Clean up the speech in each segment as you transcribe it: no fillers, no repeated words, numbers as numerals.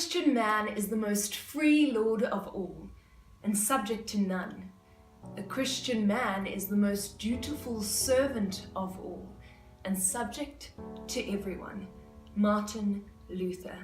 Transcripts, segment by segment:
Christian man is the most free Lord of all, and subject to none. A Christian man is the most dutiful servant of all, and subject to everyone. Martin Luther.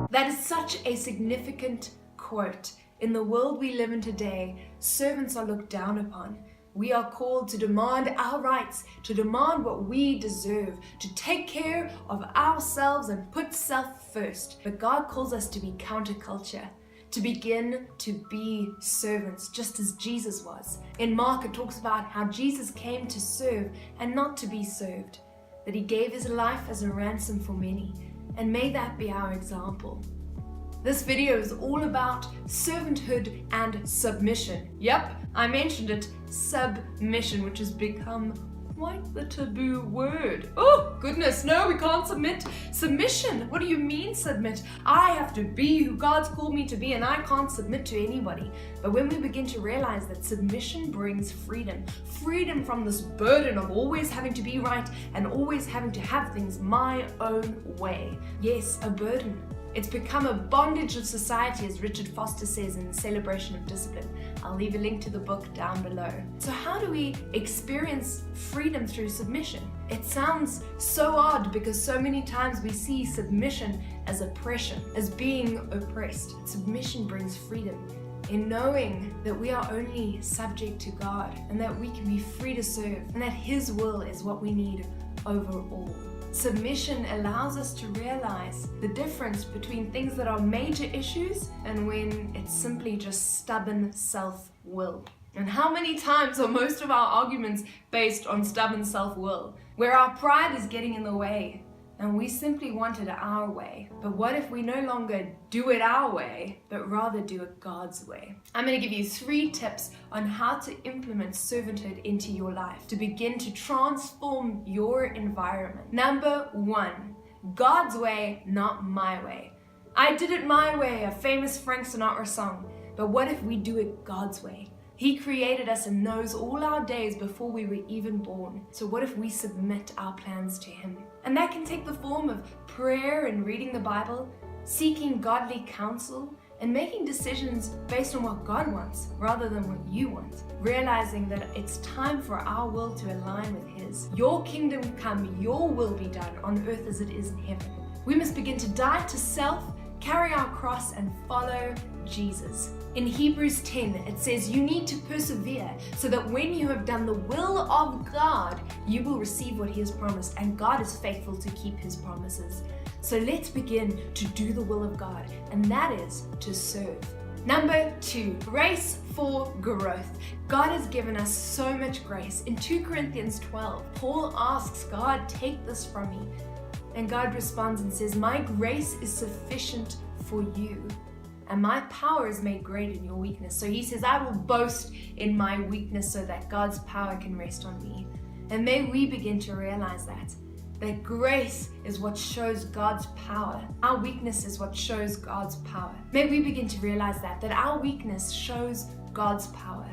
That is such a significant quote. In the world we live in today, servants are looked down upon. We are called to demand our rights, to demand what we deserve, to take care of ourselves and put self first. But God calls us to be counterculture, to begin to be servants, just as Jesus was. In Mark, it talks about how Jesus came to serve and not to be served, that he gave his life as a ransom for many, and may that be our example. This video is all about servanthood and submission. Yep, I mentioned it, submission, which has become quite the taboo word. Oh goodness, no, we can't submit. Submission, what do you mean submit? I have to be who God's called me to be and I can't submit to anybody. But when we begin to realize that submission brings freedom, freedom from this burden of always having to be right and always having to have things my own way. Yes, a burden. It's become a bondage of society, as Richard Foster says in The Celebration of Discipline. I'll leave a link to the book down below. So how do we experience freedom through submission? It sounds so odd because so many times we see submission as oppression, as being oppressed. Submission brings freedom in knowing that we are only subject to God and that we can be free to serve and that His will is what we need over all. Submission allows us to realize the difference between things that are major issues and when it's simply just stubborn self-will. And how many times are most of our arguments based on stubborn self-will, where our pride is getting in the way and we simply want it our way? But what if we no longer do it our way, but rather do it God's way? I'm going to give you 3 tips on how to implement servanthood into your life to begin to transform your environment. Number 1, God's way, not my way. I did it my way, a famous Frank Sinatra song. But what if we do it God's way? He created us and knows all our days before we were even born. So what if we submit our plans to Him? And that can take the form of prayer and reading the Bible, seeking godly counsel, and making decisions based on what God wants rather than what you want. Realizing that it's time for our will to align with His. Your kingdom come, your will be done on earth as it is in heaven. We must begin to die to self, carry our cross, and follow Jesus. In Hebrews 10, it says you need to persevere so that when you have done the will of God, you will receive what He has promised, and God is faithful to keep His promises. So let's begin to do the will of God, and that is to serve. Number 2, grace for growth. God has given us so much grace. In 2 Corinthians 12, Paul asks God, take this from me. And God responds and says, my grace is sufficient for you, and my power is made great in your weakness. So he says, I will boast in my weakness so that God's power can rest on me. And may we begin to realize that grace is what shows God's power. Our weakness is what shows God's power. May we begin to realize that our weakness shows God's power,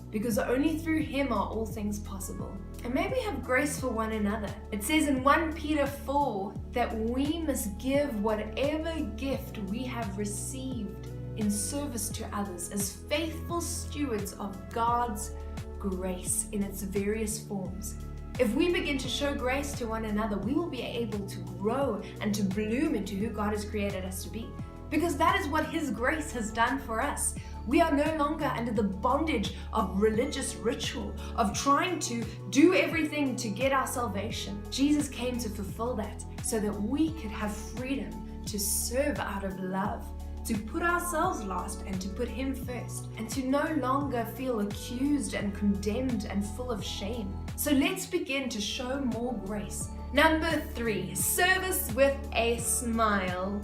because only through Him are all things possible. And may we have grace for one another. It says in 1 Peter 4 that we must give whatever gift we have received in service to others as faithful stewards of God's grace in its various forms. If we begin to show grace to one another, we will be able to grow and to bloom into who God has created us to be, because that is what His grace has done for us. We are no longer under the bondage of religious ritual, of trying to do everything to get our salvation. Jesus came to fulfill that so that we could have freedom to serve out of love, to put ourselves last and to put Him first, and to no longer feel accused and condemned and full of shame. So let's begin to show more grace. Number 3, service with a smile.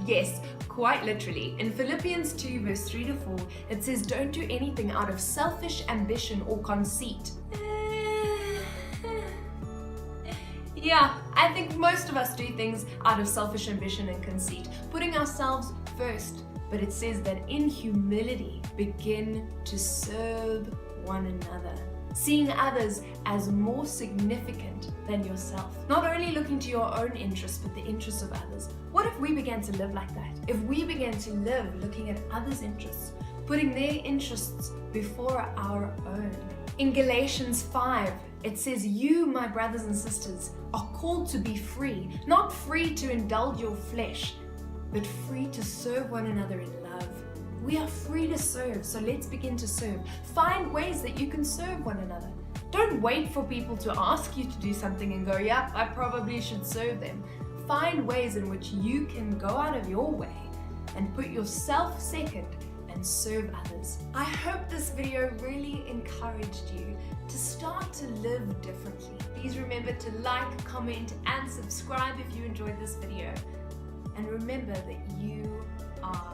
Yes, quite literally. In Philippians 2 verse 3 to 4, it says, don't do anything out of selfish ambition or conceit. Yeah, I think most of us do things out of selfish ambition and conceit, putting ourselves first. But it says that in humility, begin to serve one another. seeing others as more significant than yourself. Not only looking to your own interests, but the interests of others. What if we began to live like that? If we began to live looking at others' interests, putting their interests before our own. In Galatians 5, it says, "You, my brothers and sisters, are called to be free, not free to indulge your flesh, but free to serve one another in love." We are free to serve, so let's begin to serve. Find ways that you can serve one another. Don't wait for people to ask you to do something and go, "Yep, I probably should serve them." Find ways in which you can go out of your way and put yourself second and serve others. I hope this video really encouraged you to start to live differently. Please remember to like, comment, and subscribe if you enjoyed this video. And remember that you are